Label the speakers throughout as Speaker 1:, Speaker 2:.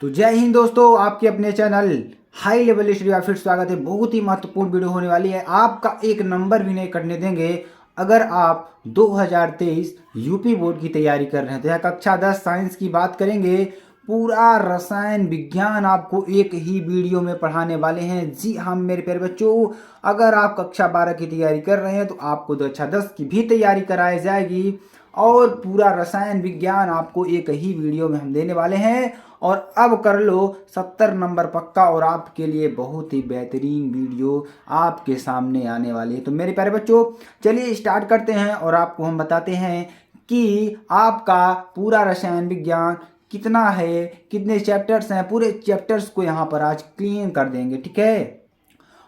Speaker 1: तो जय हिंद दोस्तों, आपके अपने चैनल हाई लेवल स्टडी में फिर स्वागत है। बहुत ही महत्वपूर्ण वीडियो होने वाली है। आपका एक नंबर भी नहीं कटने देंगे अगर आप 2023 यूपी बोर्ड की तैयारी कर रहे हैं। तो यह कक्षा 10 साइंस की बात करेंगे। पूरा रसायन विज्ञान आपको एक ही वीडियो में पढ़ाने वाले हैं। जी हाँ मेरे प्यारे बच्चों, अगर आप कक्षा 12 की तैयारी कर रहे हैं तो आपको कक्षा 10 की भी तैयारी कराई जाएगी और पूरा रसायन विज्ञान आपको एक ही वीडियो में हम देने वाले हैं। और अब कर लो 70 नंबर पक्का और आपके लिए बहुत ही बेहतरीन वीडियो आपके सामने आने वाली है। तो मेरे प्यारे बच्चों, चलिए स्टार्ट करते हैं और आपको हम बताते हैं कि आपका पूरा रसायन विज्ञान कितना है, कितने चैप्टर्स हैं। पूरे चैप्टर्स को यहाँ पर आज क्लीन कर देंगे, ठीक है।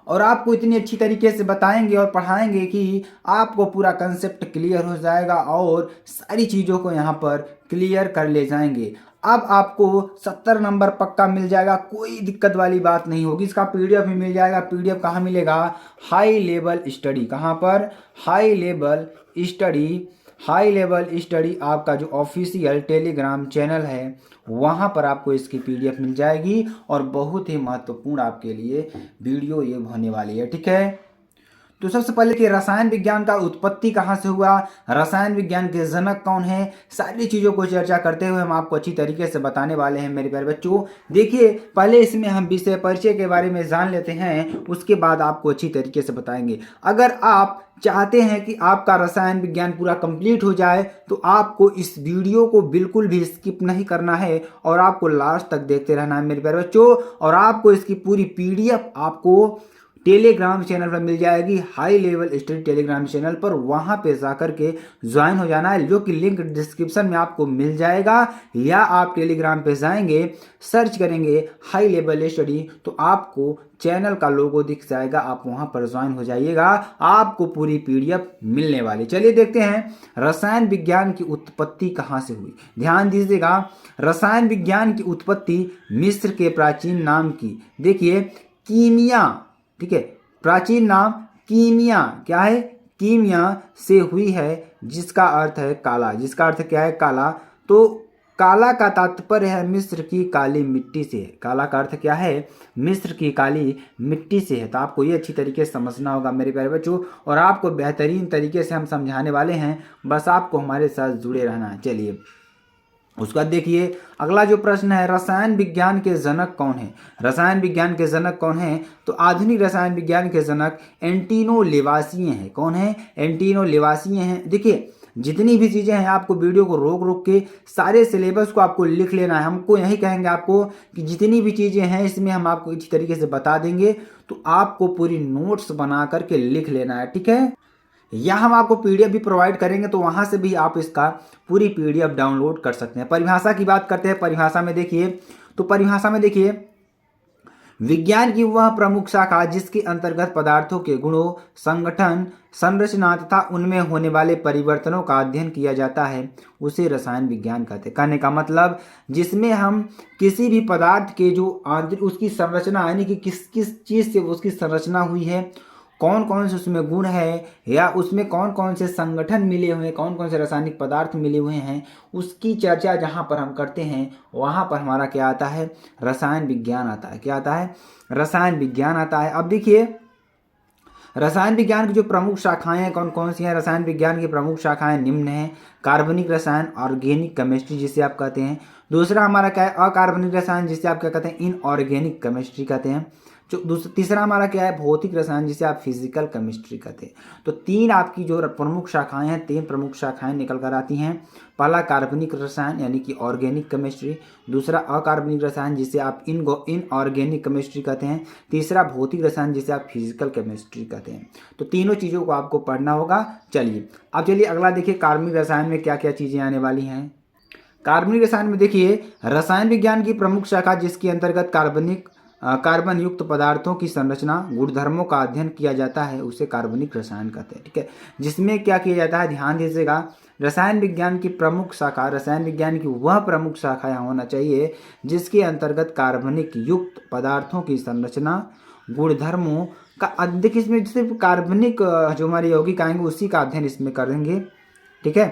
Speaker 1: और आपको इतनी अच्छी तरीके से बताएंगे और पढ़ाएंगे कि आपको पूरा कंसेप्ट क्लियर हो जाएगा और सारी चीज़ों को यहाँ पर क्लियर कर ले जाएंगे। अब आपको 70 नंबर पक्का मिल जाएगा, कोई दिक्कत वाली बात नहीं होगी। इसका पीडीएफ भी मिल जाएगा। पीडीएफ कहाँ मिलेगा? High level study. कहाँ पर? High level study. High level study आपका जो ऑफिशियल टेलीग्राम चैनल है वहाँ पर आपको इसकी पीडीएफ मिल जाएगी और बहुत ही महत्वपूर्ण आपके लिए वीडियो ये होने वाली है, ठीक है। तो सबसे पहले कि रसायन विज्ञान का उत्पत्ति कहाँ से हुआ, रसायन विज्ञान के जनक कौन है, सारी चीज़ों को चर्चा करते हुए हम आपको अच्छी तरीके से बताने वाले हैं मेरे प्यारे बच्चों। देखिए, पहले इसमें हम विषय परिचय के बारे में जान लेते हैं, उसके बाद आपको अच्छी तरीके से बताएंगे। अगर आप चाहते हैं कि आपका रसायन विज्ञान पूरा कंप्लीट हो जाए तो आपको इस वीडियो को बिल्कुल भी स्किप नहीं करना है और आपको लास्ट तक देखते रहना है मेरे प्यारे बच्चों। और आपको इसकी पूरी पीडीएफ आपको टेलीग्राम चैनल पर मिल जाएगी, high level study Telegram channel पर। वहां पे जाकर के ज्वाइन हो जाना है, जो कि लिंक डिस्क्रिप्शन में आपको मिल जाएगा। या आप टेलीग्राम पे जाएंगे, सर्च करेंगे हाई लेवल स्टडी तो आपको चैनल का लोगो दिख जाएगा, आप वहां पर ज्वाइन हो जाइएगा, आपको पूरी पीडीएफ मिलने वाली। चलिए देखते हैं रसायन विज्ञान की उत्पत्ति कहाँ से हुई। ध्यान दीजिएगा, रसायन विज्ञान की उत्पत्ति मिस्र के प्राचीन नाम की, देखिए कीमिया, ठीक है, प्राचीन नाम कीमिया, क्या है? कीमिया से हुई है, जिसका अर्थ है काला। जिसका अर्थ क्या है? काला। तो काला का तात्पर्य है मिस्र की काली मिट्टी से। काला का अर्थ क्या है? मिस्र की काली मिट्टी से है। तो आपको ये अच्छी तरीके से समझना होगा मेरे प्यारे बच्चों, और आपको बेहतरीन तरीके से हम समझाने वाले हैं, बस आपको हमारे साथ जुड़े रहना है। चलिए उसका देखिए, अगला जो प्रश्न है, रसायन विज्ञान के जनक कौन है? रसायन विज्ञान के जनक कौन है? तो आधुनिक रसायन विज्ञान के जनक एंटीनो लेवासिए हैं। कौन है? एंटीनो लेवासिए हैं। देखिए, जितनी भी चीज़ें हैं आपको वीडियो को रोक रोक के सारे सिलेबस को आपको लिख लेना है। हमको यही कहेंगे आपको कि जितनी भी चीज़ें हैं इसमें हम आपको इसी तरीके से बता देंगे, तो आपको पूरी नोट्स बना करके लिख लेना है, ठीक है। या हम आपको पीडीएफ भी प्रोवाइड करेंगे, तो वहां से भी आप इसका पूरी पीडीएफ डाउनलोड कर सकते हैं। परिभाषा की बात करते हैं। परिभाषा में देखिए, तो परिभाषा में देखिए, विज्ञान की वह प्रमुख शाखा जिसके अंतर्गत पदार्थों के गुणों, संगठन, संरचना तथा उनमें होने वाले परिवर्तनों का अध्ययन किया जाता है, उसे रसायन विज्ञान कहते हैं। कहने का मतलब, जिसमें हम किसी भी पदार्थ के जो उसकी संरचना, यानी कि किस किस चीज़ से उसकी संरचना हुई है, कौन कौन से उसमें गुण है, या उसमें कौन कौन से संगठन मिले हुए हैं, कौन कौन से रासायनिक पदार्थ मिले हुए हैं, उसकी चर्चा जहाँ पर हम करते हैं वहाँ पर हमारा क्या आता है? रसायन विज्ञान आता है। क्या आता है? रसायन विज्ञान आता है। अब देखिए, रसायन विज्ञान की जो प्रमुख शाखाएं हैं कौन कौन सी हैं? रसायन विज्ञान की प्रमुख शाखाएं निम्न हैं। कार्बनिक रसायन, ऑर्गेनिक केमिस्ट्री जिसे आप कहते हैं। दूसरा हमारा क्या है? अकार्बनिक रसायन, जिसे आप क्या कहते हैं? इनऑर्गेनिक केमिस्ट्री कहते हैं। जो तीसरा हमारा क्या है? भौतिक रसायन, जिसे आप फिजिकल केमिस्ट्री कहते हैं। तो तीन आपकी जो प्रमुख शाखाएं हैं, तीन प्रमुख शाखाएं निकल कर आती हैं। पहला कार्बनिक रसायन यानी कि ऑर्गेनिक केमिस्ट्री, दूसरा अकार्बनिक रसायन जिसे आप इनऑर्गेनिक केमिस्ट्री कहते हैं, तीसरा भौतिक रसायन जिसे आप फिजिकल केमिस्ट्री कहते हैं। तो तीनों चीज़ों को आपको पढ़ना होगा। चलिए अब चलिए अगला देखिए, कार्बनिक रसायन में क्या क्या चीज़ें आने वाली हैं। कार्बनिक रसायन में देखिए, रसायन विज्ञान की प्रमुख शाखा जिसके अंतर्गत कार्बन युक्त पदार्थों की संरचना, गुणधर्मों का अध्ययन किया जाता है, उसे कार्बनिक रसायन कहते हैं, ठीक है। जिसमें क्या किया जाता है? ध्यान दीजिएगा, रसायन विज्ञान की प्रमुख शाखा, रसायन विज्ञान की वह प्रमुख शाखा यहाँ होना चाहिए जिसके अंतर्गत कार्बनिक युक्त पदार्थों की संरचना, गुणधर्मों का अध्ययन, इसमें सिर्फ कार्बनिक जो हमारे यौगिक आएंगे उसी का अध्ययन इसमें करेंगे, ठीक है।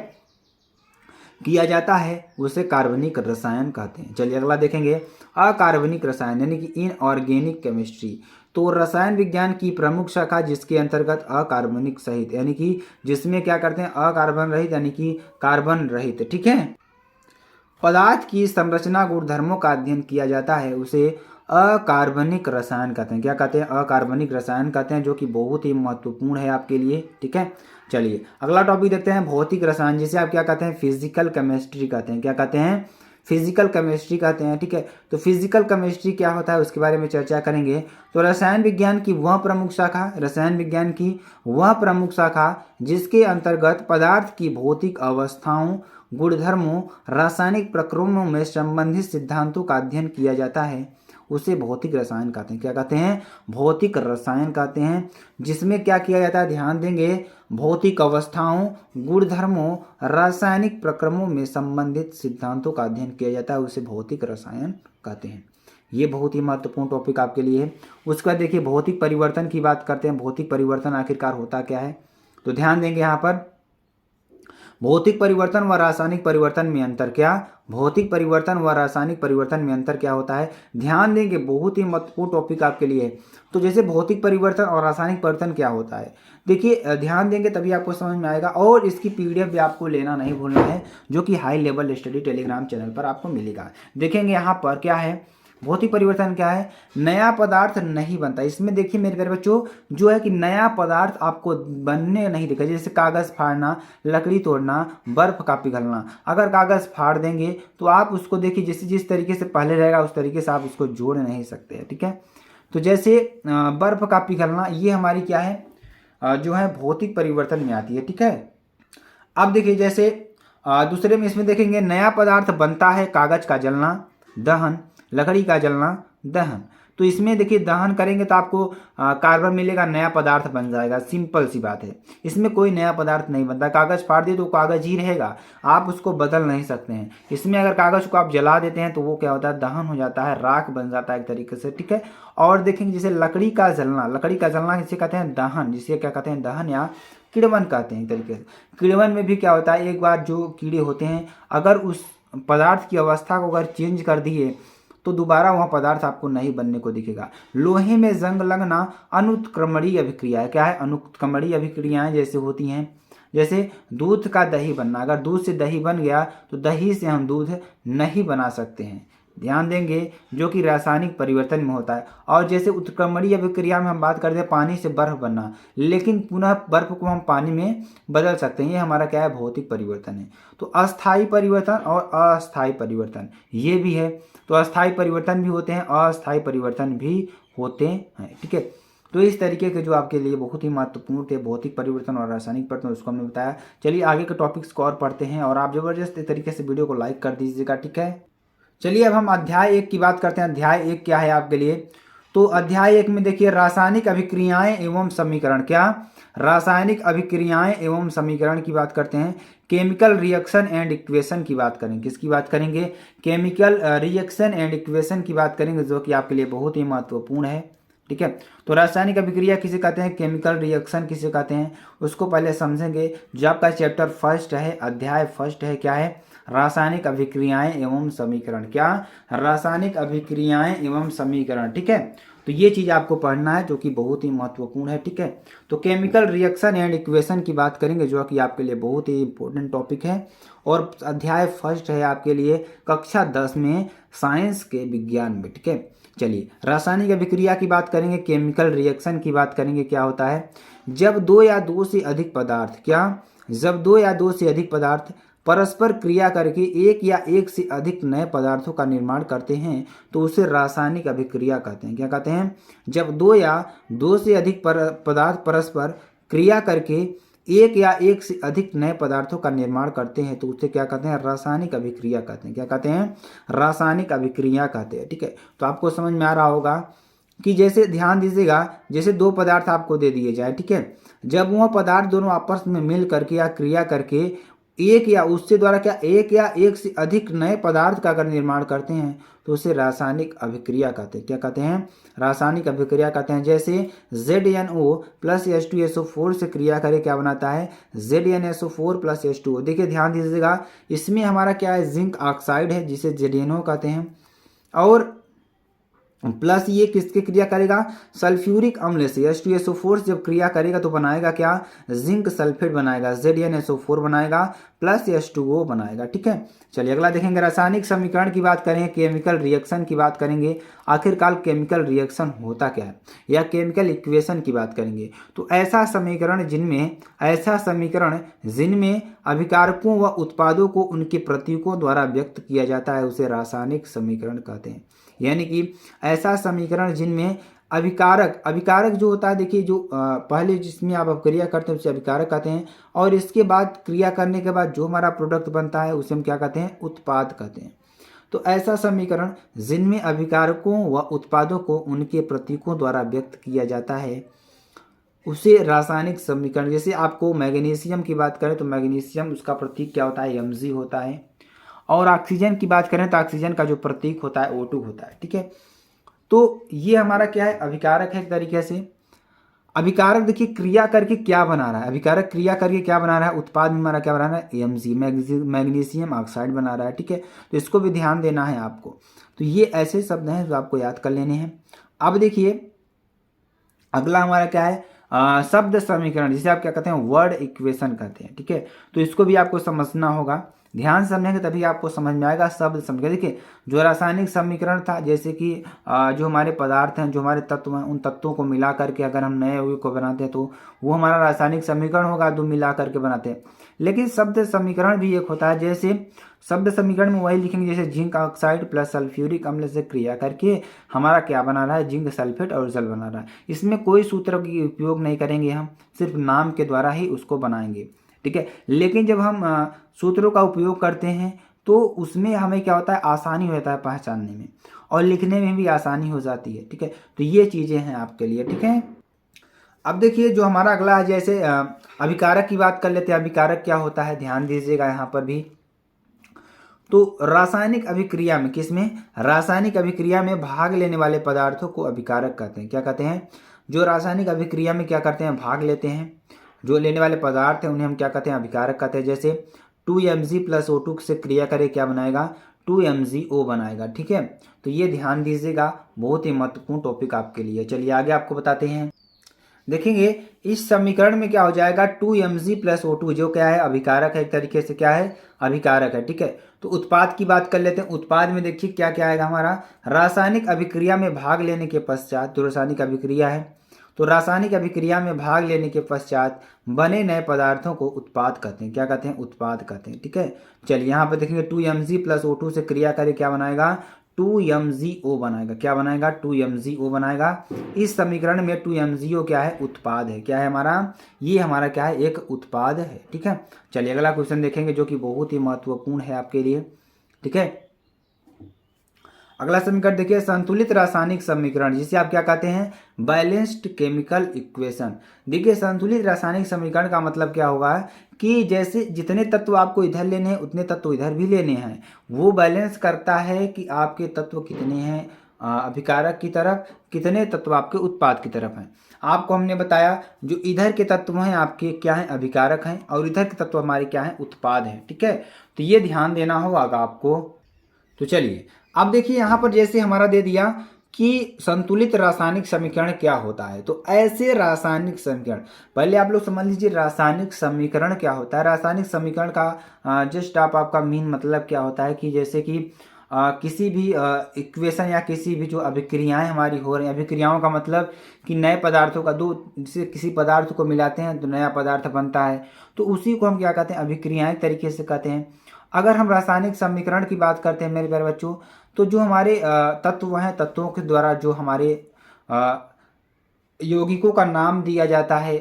Speaker 1: किया जाता है उसे कार्बनिक रसायन कहते हैं। चलिए अगला देखेंगे, अकार्बनिक रसायन यानी कि इनऑर्गेनिक केमिस्ट्री। तो रसायन विज्ञान की प्रमुख शाखा जिसके अंतर्गत अकार्बनिक सहित यानी कि जिसमें क्या करते हैं, अकार्बन रहित यानी कि कार्बन रहित, ठीक है, पदार्थ की संरचना गुणधर्मों का अध्ययन किया जाता है उसे अकार्बनिक रसायन कहते हैं। क्या कहते हैं, अकार्बनिक रसायन कहते हैं, जो कि बहुत ही महत्वपूर्ण है आपके लिए, ठीक है। चलिए अगला टॉपिक देखते हैं, भौतिक रसायन, जिसे आप क्या कहते हैं, फिजिकल केमिस्ट्री कहते हैं। क्या कहते हैं, फिजिकल केमिस्ट्री कहते हैं, ठीक है। तो फिजिकल केमिस्ट्री क्या होता है उसके बारे में चर्चा करेंगे। तो रसायन विज्ञान की वह प्रमुख शाखा, रसायन विज्ञान की वह प्रमुख शाखा जिसके अंतर्गत पदार्थ की भौतिक अवस्थाओं, गुणधर्मों, रासायनिक प्रक्रमों में संबंधित सिद्धांतों का अध्ययन किया जाता है उसे भौतिक रसायन कहते हैं। क्या कहते हैं, भौतिक रसायन कहते हैं, जिसमें क्या किया जाता है, ध्यान देंगे, भौतिक अवस्थाओं, गुणधर्मों, रासायनिक प्रक्रमों में संबंधित सिद्धांतों का अध्ययन किया जाता है उसे भौतिक रसायन कहते हैं। ये बहुत ही महत्वपूर्ण टॉपिक आपके लिए है। उसके बाद देखिए भौतिक परिवर्तन की बात करते हैं। भौतिक परिवर्तन आखिरकार होता क्या है, तो ध्यान देंगे यहाँ पर, भौतिक परिवर्तन व रासायनिक परिवर्तन में अंतर क्या, भौतिक परिवर्तन व रासायनिक परिवर्तन में अंतर क्या होता है, ध्यान देंगे, बहुत ही महत्वपूर्ण टॉपिक आपके लिए है। तो जैसे भौतिक परिवर्तन और रासायनिक परिवर्तन क्या होता है, देखिए ध्यान देंगे तभी आपको समझ में आएगा। और इसकी पीडीएफ भी आपको लेना नहीं भूलना है, जो कि high level study Telegram channel पर आपको मिलेगा। देखेंगे यहाँ पर क्या है, भौतिक परिवर्तन क्या है, नया पदार्थ नहीं बनता। इसमें देखिए मेरे प्यारे बच्चों, जो है कि नया पदार्थ आपको बनने नहीं दिखा, जैसे कागज़ फाड़ना, लकड़ी तोड़ना, बर्फ का पिघलना। अगर कागज़ फाड़ देंगे तो आप उसको देखिए जैसे जिस तरीके से पहले रहेगा उस तरीके से आप उसको जोड़ नहीं सकते हैं, ठीक है। तो जैसे बर्फ का पिघलना, ये हमारी क्या है, जो है भौतिक परिवर्तन में आती है, ठीक है। अब देखिए जैसे दूसरे में इसमें देखेंगे, नया पदार्थ बनता है, कागज का जलना, दहन, लकड़ी का जलना, दहन। तो इसमें देखिए दहन करेंगे तो आपको कार्बन मिलेगा, नया पदार्थ बन जाएगा, सिंपल सी बात है। इसमें कोई नया पदार्थ नहीं बनता, कागज फाड़ दिए तो कागज ही रहेगा, आप उसको बदल नहीं सकते हैं। इसमें अगर कागज को आप जला देते हैं तो वो क्या होता है, दहन हो जाता है, राख बन जाता है एक तरीके से, ठीक है। और देखेंगे जैसे लकड़ी का जलना, लकड़ी का जलना जिसे कहते हैं दहन, जिसे क्या कहते हैं, दहन या किड़वन कहते हैं एक तरीके से। किड़वन में भी क्या होता है, एक बार जो कीड़े होते हैं अगर उस पदार्थ की अवस्था को अगर चेंज कर दिए तो दोबारा वह पदार्थ आपको नहीं बनने को दिखेगा। लोहे में जंग लगना अनुत्क्रमणीय अभिक्रिया है। क्या है, अनुत्क्रमणीय अभिक्रियाएं जैसे होती हैं, जैसे दूध का दही बनना, अगर दूध से दही बन गया तो दही से हम दूध नहीं बना सकते हैं, ध्यान देंगे, जो कि रासायनिक परिवर्तन में होता है। और जैसे उत्क्रमणीय अभिक्रिया में हम बात करते हैं पानी से बर्फ बनना, लेकिन पुनः बर्फ को हम पानी में बदल सकते हैं, ये हमारा क्या है, भौतिक परिवर्तन है। तो अस्थायी परिवर्तन और अस्थायी परिवर्तन ये भी है। तो अस्थायी परिवर्तन भी होते हैं, अस्थायी परिवर्तन भी होते हैं, ठीक है। तो इस तरीके के जो आपके लिए बहुत ही महत्वपूर्ण थे, भौतिक परिवर्तन और रासायनिक परिवर्तन, उसको हमने बताया। चलिए आगे के टॉपिक्स को और पढ़ते हैं, और आप जबरदस्त तरीके से वीडियो को लाइक कर दीजिएगा, ठीक है। चलिए अब हम अध्याय 1 की बात करते हैं। अध्याय 1 क्या है आपके लिए, तो अध्याय 1 में देखिए रासायनिक अभिक्रियाएं एवं समीकरण। क्या, रासायनिक अभिक्रियाएं एवं समीकरण की बात करते हैं। केमिकल रिएक्शन एंड इक्वेशन की बात करेंगे। किसकी बात करेंगे, केमिकल रिएक्शन एंड इक्वेशन की बात करेंगे, जो कि आपके लिए बहुत ही महत्वपूर्ण है, ठीक है। तो रासायनिक अभिक्रिया किसे कहते हैं, केमिकल रिएक्शन किसे कहते हैं, उसको पहले समझेंगे। जो आपका चैप्टर फर्स्ट है, अध्याय फर्स्ट है, क्या है, रासायनिक अभिक्रियाएं एवं समीकरण। क्या, रासायनिक अभिक्रियाएं एवं समीकरण, ठीक है। तो ये चीज़ आपको पढ़ना है, जो कि बहुत ही महत्वपूर्ण है, ठीक है। तो केमिकल रिएक्शन एंड इक्वेशन की बात करेंगे, जो कि आपके लिए बहुत ही इंपॉर्टेंट टॉपिक है, और अध्याय फर्स्ट है आपके लिए कक्षा 10 में साइंस के विज्ञान में, ठीक है। चलिए रासायनिक अभिक्रिया की बात करेंगे, केमिकल रिएक्शन की बात करेंगे। क्या होता है, जब दो या दो से अधिक पदार्थ, क्या, जब दो या दो से अधिक पदार्थ परस्पर क्रिया करके एक या एक से अधिक नए पदार्थों का निर्माण करते हैं तो उसे रासायनिक अभिक्रिया कहते हैं। क्या कहते हैं, जब दो या दो से अधिक पदार्थ परस्पर क्रिया करके एक या एक से अधिक नए पदार्थों का निर्माण करते हैं तो उसे क्या कहते हैं, रासायनिक अभिक्रिया कहते हैं। क्या कहते हैं, रासायनिक अभिक्रिया कहते हैं, ठीक है। तो आपको समझ में आ रहा होगा कि जैसे ध्यान दीजिएगा, जैसे दो पदार्थ आपको दे दिए जाए, ठीक है, जब वह पदार्थ दोनों आपस में मिल करके या क्रिया करके एक या उससे द्वारा क्या एक या एक से अधिक नए पदार्थ का अगर निर्माण करते हैं तो उसे रासायनिक अभिक्रिया कहते हैं। क्या कहते हैं? रासायनिक अभिक्रिया कहते हैं। जैसे ZnO प्लस H2SO4 से क्रिया करके क्या बनाता है? ZnSO4 plus H2O। देखिए ध्यान दीजिएगा, इसमें हमारा क्या है? जिंक ऑक्साइड है जिसे ZnO कहते हैं, और प्लस ये किसके क्रिया करेगा? सल्फ्यूरिक अम्ल से H2SO4 जब क्रिया करेगा तो बनाएगा क्या? जिंक सल्फेट बनाएगा, ZnSO4 बनाएगा प्लस H2O बनाएगा। ठीक है, चलिए अगला देखेंगे। रासायनिक समीकरण की बात करें, केमिकल रिएक्शन की बात करेंगे। आखिरकार केमिकल रिएक्शन होता क्या है, या केमिकल इक्वेशन की बात करेंगे। तो ऐसा समीकरण जिनमें अभिकारकों व उत्पादों को उनके प्रतीकों द्वारा व्यक्त किया जाता है उसे रासायनिक समीकरण कहते हैं। यानी कि ऐसा समीकरण जिनमें अभिकारक जो होता है, देखिए जो पहले जिसमें आप अभिक्रिया करते हैं उसे अभिकारक कहते हैं, और इसके बाद क्रिया करने के बाद जो हमारा प्रोडक्ट बनता है उसे हम क्या कहते हैं? उत्पाद कहते हैं। तो ऐसा समीकरण जिनमें अभिकारकों व उत्पादों को उनके प्रतीकों द्वारा व्यक्त किया जाता है उसे रासायनिक समीकरण। जैसे आपको मैग्नीशियम की बात करें तो मैग्नीशियम उसका प्रतीक क्या होता है? Mg होता है। और ऑक्सीजन की बात करें तो ऑक्सीजन का जो प्रतीक होता है O2 होता है। ठीक है, तो ये हमारा क्या है? अभिकारक है एक तरीके से। अभिकारक देखिए क्रिया करके क्या बना रहा है? अभिकारक क्रिया करके क्या बना रहा है? उत्पाद में हमारा क्या बना रहा है? Mg, मैग्नीशियम ऑक्साइड बना रहा है। ठीक है, तो इसको भी ध्यान देना है आपको। तो ये ऐसे शब्द हैं जो आपको याद कर लेने हैं। अब देखिए अगला हमारा क्या है? शब्द समीकरण, जिसे आप क्या कहते हैं? वर्ड इक्वेशन कहते हैं। ठीक है, तो इसको भी आपको समझना होगा। ध्यान समझेंगे तभी आपको समझ में आएगा शब्द समीकरण। देखिए जो रासायनिक समीकरण था, जैसे कि जो हमारे पदार्थ हैं, जो हमारे तत्व हैं, उन तत्वों को मिला करके अगर हम नए यौगिक को बनाते हैं तो वो हमारा रासायनिक समीकरण होगा, जो मिला करके बनाते हैं। लेकिन शब्द समीकरण भी एक होता है। जैसे शब्द समीकरण में वही लिखेंगे, जैसे जिंक ऑक्साइड प्लस सल्फ्यूरिक अम्ल से क्रिया करके हमारा क्या बना रहा है? जिंक सल्फेट और जल बना रहा है। इसमें कोई सूत्र की उपयोग नहीं करेंगे, हम सिर्फ नाम के द्वारा ही उसको बनाएंगे। ठीक है, लेकिन जब हम सूत्रों का उपयोग करते हैं तो उसमें हमें क्या होता है? आसानी हो जाता है पहचानने में, और लिखने में भी आसानी हो जाती है। ठीक है, तो ये चीज़ें हैं आपके लिए। ठीक है, अब देखिए जो हमारा अगला है, जैसे अभिकारक की बात कर लेते हैं। अभिकारक क्या होता है? ध्यान दीजिएगा यहाँ पर भी। तो रासायनिक अभिक्रिया में, किसमें? रासायनिक अभिक्रिया में भाग लेने वाले पदार्थों को अभिकारक कहते हैं। क्या कहते हैं? जो रासायनिक अभिक्रिया में क्या करते हैं? भाग लेते हैं, जो लेने वाले पदार्थ हैं उन्हें हम क्या कहते हैं? अभिकारक कहते हैं। जैसे 2Mg प्लस O2 से क्रिया करे क्या बनाएगा? 2MgO बनाएगा। ठीक है, तो ये ध्यान दीजिएगा, बहुत ही महत्वपूर्ण टॉपिक आपके लिए। चलिए आगे आपको बताते हैं। देखेंगे इस समीकरण में क्या हो जाएगा? 2Mg प्लस O2 जो क्या है? अभिकारक है, एक तरीके से क्या है? अभिकारक है। ठीक है, तो उत्पाद की बात कर लेते हैं। उत्पाद में देखिए क्या क्या आएगा हमारा? रासायनिक अभिक्रिया में भाग लेने के पश्चात, जो रासायनिक अभिक्रिया है, तो रासायनिक अभिक्रिया में भाग लेने के पश्चात बने नए पदार्थों को उत्पाद कहते हैं। क्या कहते हैं? उत्पाद कहते हैं। ठीक है, चलिए यहाँ पर देखेंगे 2Mg प्लस O2 से क्रिया करे क्या बनाएगा? 2MgO बनाएगा। क्या बनाएगा? 2MgO बनाएगा। इस समीकरण में 2MgO क्या है? उत्पाद है। क्या है हमारा? ये हमारा क्या है? एक उत्पाद है। ठीक है, चलिए अगला क्वेश्चन देखेंगे जो कि बहुत ही महत्वपूर्ण है आपके लिए। ठीक है, अगला समीकरण देखिए, संतुलित रासायनिक समीकरण, जिसे आप क्या कहते हैं? Balanced chemical equation. देखिए संतुलित रासायनिक समीकरण का मतलब क्या होगा कि जैसे जितने तत्व आपको इधर लेने हैं उतने तत्व इधर भी लेने हैं। वो बैलेंस करता है कि आपके तत्व कितने हैं अभिकारक की तरफ, कितने तत्व आपके उत्पाद की तरफ हैं। आपको हमने बताया जो इधर के तत्व हैं आपके क्या हैं? अभिकारक हैं, और इधर के तत्व हमारे क्या हैं? उत्पाद हैं। ठीक है, तो ये ध्यान देना होगा आपको। तो चलिए अब देखिए यहाँ पर जैसे हमारा दे दिया कि संतुलित रासायनिक समीकरण क्या होता है। तो ऐसे रासायनिक समीकरण, पहले आप लोग समझ लीजिए रासायनिक समीकरण क्या होता है। रासायनिक समीकरण का जस्ट आपका मेन मतलब क्या होता है कि जैसे कि किसी भी इक्वेशन या किसी भी जो अभिक्रियाएं हमारी हो रही हैं, अभिक्रियाओं का मतलब कि नए पदार्थों का दो, जैसे किसी पदार्थ को मिलाते हैं तो नया पदार्थ बनता है, तो उसी को हम क्या कहते हैं? अभिक्रियाएं तरीके से कहते हैं। अगर हम रासायनिक समीकरण की बात करते हैं मेरे प्यारे बच्चों, तो जो हमारे तत्व हैं, तत्वों के द्वारा जो हमारे यौगिकों का नाम दिया जाता है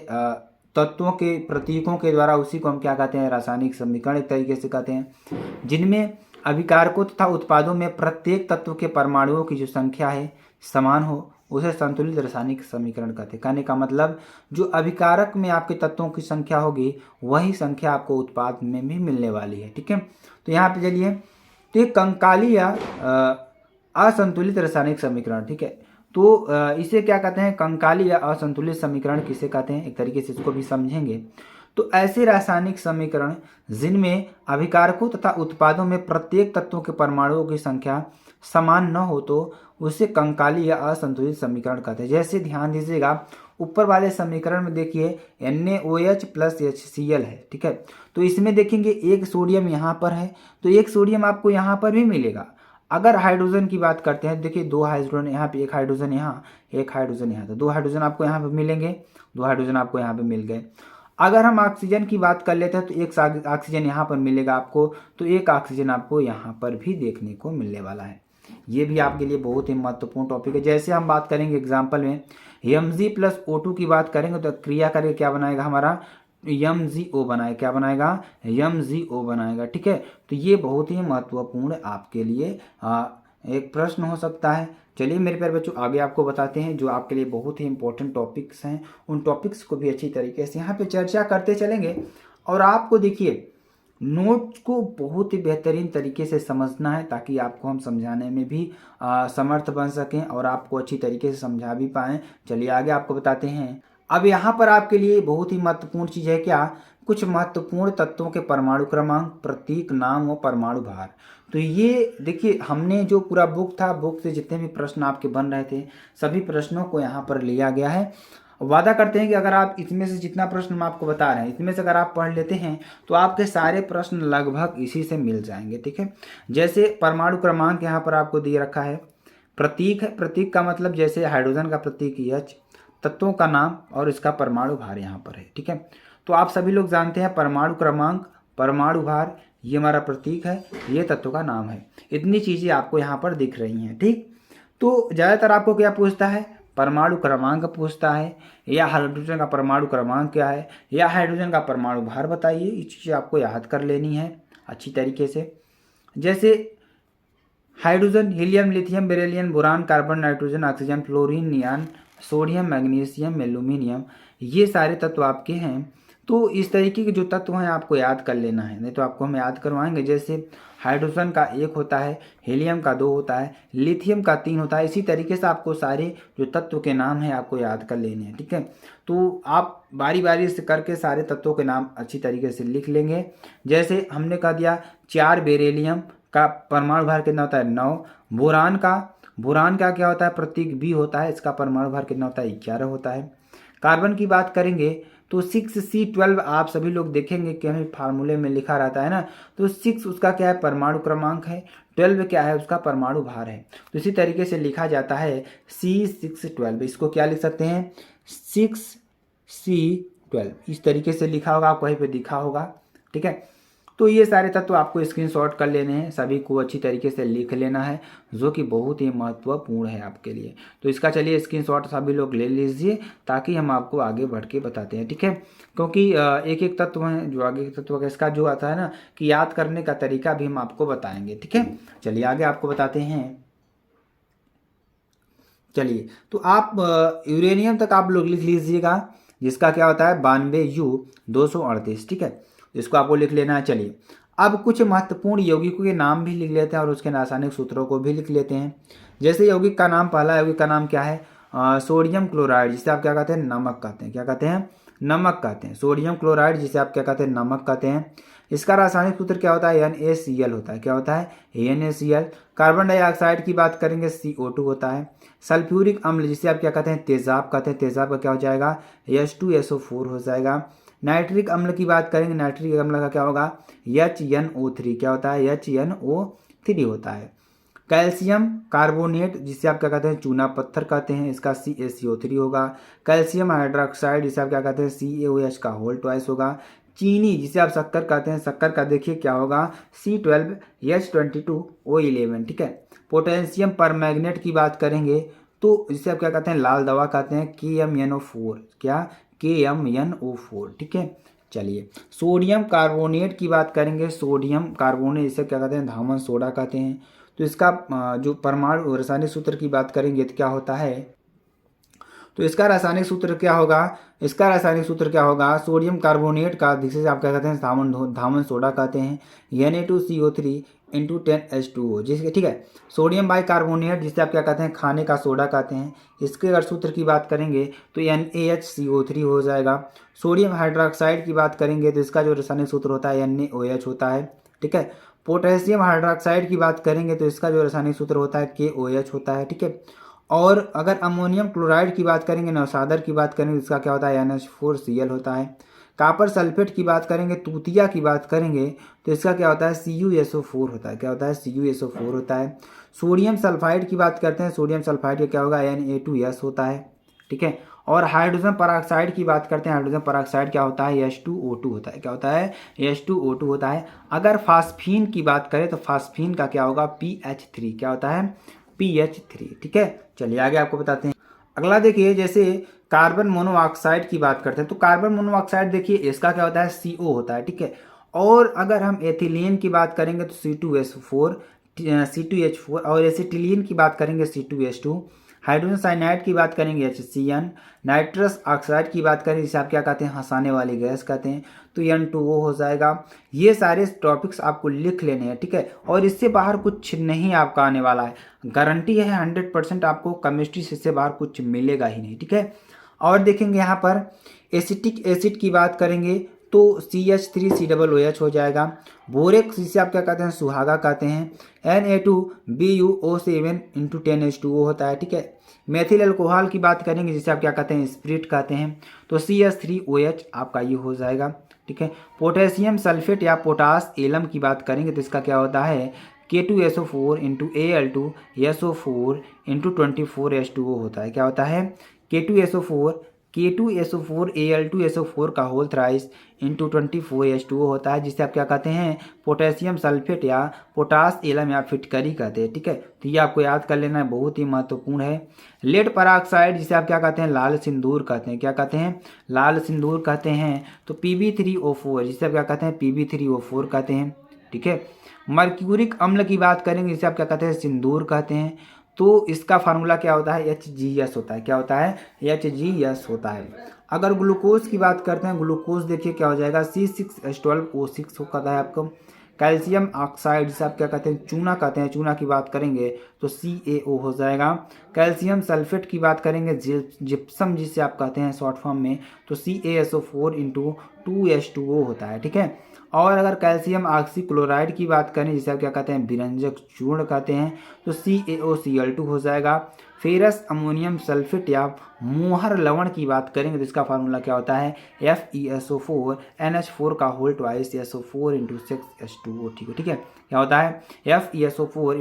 Speaker 1: तत्वों के प्रतीकों के द्वारा, उसी को हम क्या कहते हैं? रासायनिक समीकरण एक तरीके से कहते हैं। जिनमें अभिकारकों तथा उत्पादों में प्रत्येक तत्व के परमाणुओं की जो संख्या है समान हो उसे संतुलित रासायनिक समीकरण कहते हैं। कहने का मतलब जो अभिकारक में आपके तत्वों की संख्या होगी वही संख्या आपको उत्पाद में भी मिलने वाली है। ठीक है, तो यहाँ पे चलिए, तो ये कंकाली या असंतुलित रासायनिक समीकरण, ठीक है, तो इसे क्या कहते हैं, कंकाली या असंतुलित समीकरण किसे कहते हैं, एक तरीके से इसको भी समझेंगे। तो ऐसे रासायनिक समीकरण जिनमें अभिकारकों तथा उत्पादों में प्रत्येक तत्वों के परमाणुओं की संख्या समान न हो तो उसे कंकाली या असंतुलित समीकरण कहते हैं। जैसे ध्यान दीजिएगा, ऊपर वाले समीकरण में देखिए NaOH प्लस HCl है। ठीक है, तो इसमें देखेंगे एक सोडियम यहाँ पर है, तो एक सोडियम आपको यहाँ पर भी मिलेगा। अगर हाइड्रोजन की बात करते हैं, देखिए दो हाइड्रोजन यहाँ पे, एक हाइड्रोजन यहाँ, एक हाइड्रोजन यहाँ, तो दो हाइड्रोजन आपको यहाँ पे मिलेंगे, दो हाइड्रोजन आपको यहाँ पे मिल गए। अगर हम ऑक्सीजन की बात कर लेते हैं तो एक ऑक्सीजन यहाँ पर मिलेगा आपको, तो एक ऑक्सीजन आपको यहाँ पर भी देखने को मिलने वाला है। ये भी आपके लिए बहुत ही महत्वपूर्ण टॉपिक है। जैसे हम बात करेंगे एग्जाम्पल में Mg प्लस O2 की बात करेंगे तो क्रिया करके क्या बनाएगा हमारा, MgO बनाएगा, क्या बनाएगा, MgO बनाएगा। ठीक है, तो ये बहुत ही महत्वपूर्ण आपके लिए एक प्रश्न हो सकता है। चलिए मेरे प्यारे बच्चों, आगे आपको बताते हैं जो आपके लिए बहुत ही इंपॉर्टेंट टॉपिक्स हैं, उन टॉपिक्स को भी अच्छी तरीके से यहाँ पे चर्चा करते चलेंगे। और आपको देखिए नोट्स को बहुत ही बेहतरीन तरीके से समझना है ताकि आपको हम समझाने में भी समर्थ बन सकें और आपको अच्छी तरीके से समझा भी पाएँ। चलिए आगे आपको बताते हैं। अब यहाँ पर आपके लिए बहुत ही महत्वपूर्ण चीज़ है क्या, कुछ महत्वपूर्ण तत्वों के परमाणु क्रमांक, प्रतीक, नाम और परमाणु भार। तो ये देखिए हमने जो पूरा बुक था, बुक से जितने भी प्रश्न आपके बन रहे थे सभी प्रश्नों को यहाँ पर लिया गया है। वादा करते हैं कि अगर आप इसमें से जितना प्रश्न हम आपको बता रहे हैं इसमें से अगर आप पढ़ लेते हैं तो आपके सारे प्रश्न लगभग इसी से मिल जाएंगे। ठीक है, जैसे परमाणु क्रमांक यहाँ पर आपको दिए रखा है, प्रतीक है, प्रतीक का मतलब जैसे हाइड्रोजन का प्रतीक H, तत्वों का नाम और इसका परमाणु भार यहाँ पर है। ठीक है, तो आप सभी लोग जानते हैं परमाणु क्रमांक, परमाणु भार, ये हमारा प्रतीक है, ये तत्व का नाम है। इतनी चीज़ें आपको यहाँ पर दिख रही हैं। ठीक, तो ज़्यादातर आपको क्या पूछता है, परमाणु क्रमांक पूछता है, या हाइड्रोजन का परमाणु क्रमांक क्या है, या हाइड्रोजन का परमाणु भार बताइए। ये चीज़ें आपको याद कर लेनी है अच्छी तरीके से। जैसे hydrogen, helium, lithium, beryllium, boron, carbon, nitrogen, oxygen, fluorine, neon, sodium, magnesium, aluminium, ये सारे तत्व आपके हैं। तो इस तरीके के जो तत्व हैं आपको याद कर लेना है, नहीं तो आपको हम याद करवाएंगे। जैसे हाइड्रोजन का 1 होता है, हीलियम का 2 होता है, लिथियम का 3 होता है। इसी तरीके से आपको सारे जो तत्व के नाम हैं आपको याद कर लेने हैं। ठीक है, तो आप बारी बारी से करके सारे तत्वों के नाम अच्छी तरीके से लिख लेंगे। जैसे हमने कह दिया 4 बेरिलियम का परमाणु भार कितना होता है, 9। बोरान का क्या होता है, प्रतीक B होता है, इसका परमाणु भार कितना होता है, 11 होता है। कार्बन की बात करेंगे तो 6C12 आप सभी लोग देखेंगे कि हमें फार्मूले में लिखा रहता है ना, तो 6 उसका क्या है, परमाणु क्रमांक है, 12 क्या है, उसका परमाणु भार है। तो इसी तरीके से लिखा जाता है C612। इसको क्या लिख सकते हैं, 6C12, इस तरीके से लिखा होगा, आपको वहीं पे दिखा होगा। ठीक है, तो ये सारे तत्व आपको स्क्रीनशॉट कर लेने हैं, सभी को अच्छी तरीके से लिख लेना है, जो कि बहुत ही महत्वपूर्ण है आपके लिए। तो इसका चलिए स्क्रीनशॉट सभी लोग ले लीजिए ताकि हम आपको आगे बढ़ के बताते हैं। ठीक है, क्योंकि एक एक तत्व है जो आगे के तत्व का इसका जो आता है ना कि याद करने का तरीका भी हम आपको बताएंगे। ठीक है, चलिए आगे आपको बताते हैं। चलिए, तो आप यूरेनियम तक आप लोग लिख लीजिएगा, जिसका क्या होता है 92U238। ठीक है, इसको आपको लिख लेना है। चलिए अब कुछ महत्वपूर्ण यौगिकों के नाम भी लिख लेते हैं और उसके रासायनिक सूत्रों को भी लिख लेते हैं। जैसे यौगिक का नाम, पहला यौगिक का नाम क्या है, सोडियम क्लोराइड, जिसे आप क्या कहते हैं, नमक कहते हैं। क्या कहते हैं, नमक कहते हैं। सोडियम क्लोराइड जिसे आप क्या कहते हैं, नमक कहते हैं। इसका रासायनिक सूत्र क्या होता है, NaCl होता है। क्या होता है, NaCl। कार्बन डाइऑक्साइड की बात करेंगे CO2 होता है। सल्फ्यूरिक अम्ल जिसे आप क्या कहते हैं, तेजाब कहते हैं। तेजाब का क्या हो जाएगा, H2SO4 हो जाएगा। नाइट्रिक अम्ल की बात करेंगे, नाइट्रिक अम्ल का क्या होगा, HNO3। क्या होता है, HNO3 होता है। कैल्शियम कार्बोनेट जिसे आप क्या कहते हैं, चूना पत्थर कहते हैं, इसका CaCO3 होगा। कैल्शियम हाइड्रोक्साइड जिसे आप क्या कहते हैं, CaOH का होल ट्वाइस होगा। चीनी जिसे आप शक्कर कहते हैं, शक्कर का देखिए क्या होगा, C12H22O11। ठीक है, पोटेशियम परमैंगनेट की बात करेंगे तो जिसे आप क्या कहते हैं, लाल दवा कहते हैं, KMnO4। क्या, KMnO4। ठीक है, चलिए सोडियम कार्बोनेट की बात करेंगे, सोडियम कार्बोनेट जिसे क्या कहते हैं, धामन सोडा कहते हैं। तो इसका जो परमाणु रासायनिक सूत्र की बात करेंगे तो क्या होता है, तो इसका रासायनिक सूत्र क्या होगा, इसका रासायनिक सूत्र क्या होगा, सोडियम कार्बोनेट का, जिसे आप क्या कहते हैं धामन सोडा कहते हैं, Na2CO3 इंटू 10H2O, जिसके ठीक है, सोडियम बाइकार्बोनेट जिसे आप क्या कहते हैं खाने का सोडा कहते हैं, इसके अगर सूत्र की बात करेंगे तो NaHCO3 हो जाएगा। सोडियम हाइड्रोक्साइड की बात करेंगे तो इसका जो रासायनिक सूत्र होता है NaOH होता है, ठीक है। पोटेशियम हाइड्रोक्साइड की बात करेंगे तो इसका जो रासायनिक सूत्र होता है KOH होता है, ठीक है। और अगर अमोनियम क्लोराइड की बात करेंगे, नौसादर की बात करेंगे, इसका क्या होता है NH4Cl होता है। कॉपर सल्फेट की बात करेंगे, तूतिया की बात करेंगे तो इसका क्या होता है CuSO4 होता है, क्या होता है CuSO4 होता है। सोडियम सल्फाइड की बात करते हैं, सोडियम सल्फाइड का क्या होगा Na2S होता है, ठीक है। और हाइड्रोजन परऑक्साइड की बात करते हैं, हाइड्रोजन परऑक्साइड क्या होता है H2O2 होता है, क्या होता है H2O2 होता है। अगर फास्फीन की बात करें तो फास्फीन का क्या होगा PH3, क्या होता है PH3, ठीक है। चलिए आगे आपको बताते हैं। अगला देखिए, जैसे कार्बन मोनोऑक्साइड की बात करते हैं तो कार्बन मोनोऑक्साइड देखिए इसका क्या होता है CO होता है, ठीक है। और अगर हम एथिलीन की बात करेंगे तो C2H4 और एसिटिलीन की बात करेंगे C2H2, हाइड्रोजन साइनाइड की बात करेंगे HCN, नाइट्रस ऑक्साइड की बात करें जिसे आप क्या कहते हैं हंसाने वाली गैस कहते हैं तो N2O हो जाएगा। ये सारे टॉपिक्स आपको लिख लेने हैं, ठीक है। और इससे बाहर कुछ नहीं आपका आने वाला है, गारंटी है 100% आपको केमिस्ट्री से इससे बाहर कुछ मिलेगा ही नहीं, ठीक है। और देखेंगे यहाँ पर एसिटिक एसिड की बात करेंगे तो CH3COOH हो जाएगा। बोरेक जिसे आप क्या कहते हैं सुहागा कहते हैं, Na2BuO7 इंटू 10H2O होता है, ठीक है। मेथिल अल्कोहल की बात करेंगे जिसे आप क्या कहते हैं स्प्रिट कहते हैं तो CH3OH आपका ये हो जाएगा, ठीक है। पोटेशियम सल्फेट या पोटास एलम की बात करेंगे तो इसका क्या होता है K2SO4 into Al2SO4 into 24H2O होता है, क्या होता है K2SO4 Al2SO4 का होल थ्राइस इंटू 24H2O होता है, जिसे आप क्या कहते हैं पोटेशियम सल्फेट या पोटास एलम या फिटकरी कहते हैं, ठीक है। तो ये आपको याद कर लेना है, बहुत ही महत्वपूर्ण है। लेड परऑक्साइड जिसे आप क्या कहते हैं लाल सिंदूर कहते हैं, क्या कहते हैं लाल सिंदूर कहते हैं तो Pb3O4 जिसे आप क्या कहते हैं Pb3O4 कहते हैं, ठीक है। मर्क्यूरिक अम्ल की बात करेंगे जिसे आप क्या कहते हैं सिंदूर कहते हैं तो इसका फार्मूला क्या होता है HGS होता है, क्या होता है HGS होता है। अगर ग्लूकोज की बात करते हैं, ग्लूकोज देखिए क्या हो जाएगा C6H12O6 होता है आपको। कैल्शियम ऑक्साइड जिसे आप क्या कहते हैं चूना कहते हैं, चूना की बात करेंगे तो CaO हो जाएगा। कैल्शियम सल्फेट की बात करेंगे जिप्सम जिसे आप कहते हैं शॉर्ट फॉर्म में तो CaSO4 इंटू 2H2O होता है, ठीक है। और अगर कैल्शियम ऑक्सीक्लोराइड की बात करें जिसे आप क्या कहते हैं विरंजक चूर्ण कहते हैं तो CaOCl2 हो जाएगा। फेरस अमोनियम सल्फेट या मोहर लवण की बात करेंगे तो इसका फार्मूला क्या होता है FeSO4 NH4 का whole twice SO4 into 6H2O, ठीक है। क्या होता है FeSO4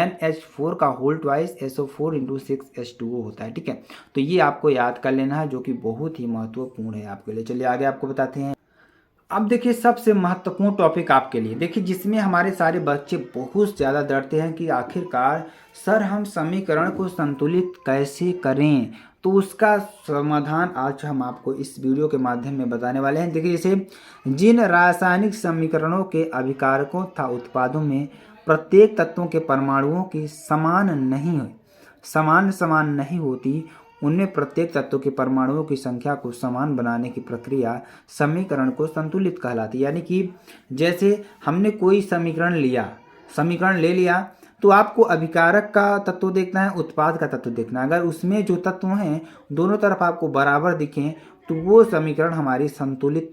Speaker 1: NH4 का whole twice SO4 into 6H2O होता है, ठीक है। तो ये आपको याद कर लेना है जो कि बहुत ही महत्वपूर्ण है आपके लिए। चलिए आगे आपको बताते हैं। अब देखिए सबसे महत्वपूर्ण टॉपिक आपके लिए, देखिए जिसमें हमारे सारे बच्चे बहुत ज़्यादा डरते हैं कि आखिरकार सर हम समीकरण को संतुलित कैसे करें, तो उसका समाधान आज हम आपको इस वीडियो के माध्यम में बताने वाले हैं। देखिए जैसे जिन रासायनिक समीकरणों के अभिकारकों तथा उत्पादों में प्रत्येक तत्वों के परमाणुओं की समान नहीं होती उनमें प्रत्येक तत्व के परमाणुओं की संख्या को समान बनाने की प्रक्रिया समीकरण को संतुलित कहलाती है। यानी कि जैसे हमने कोई समीकरण ले लिया तो आपको अभिकारक का तत्व देखना है, उत्पाद का तत्व देखना है। अगर उसमें जो तत्व हैं दोनों तरफ आपको बराबर दिखें तो वो समीकरण हमारी संतुलित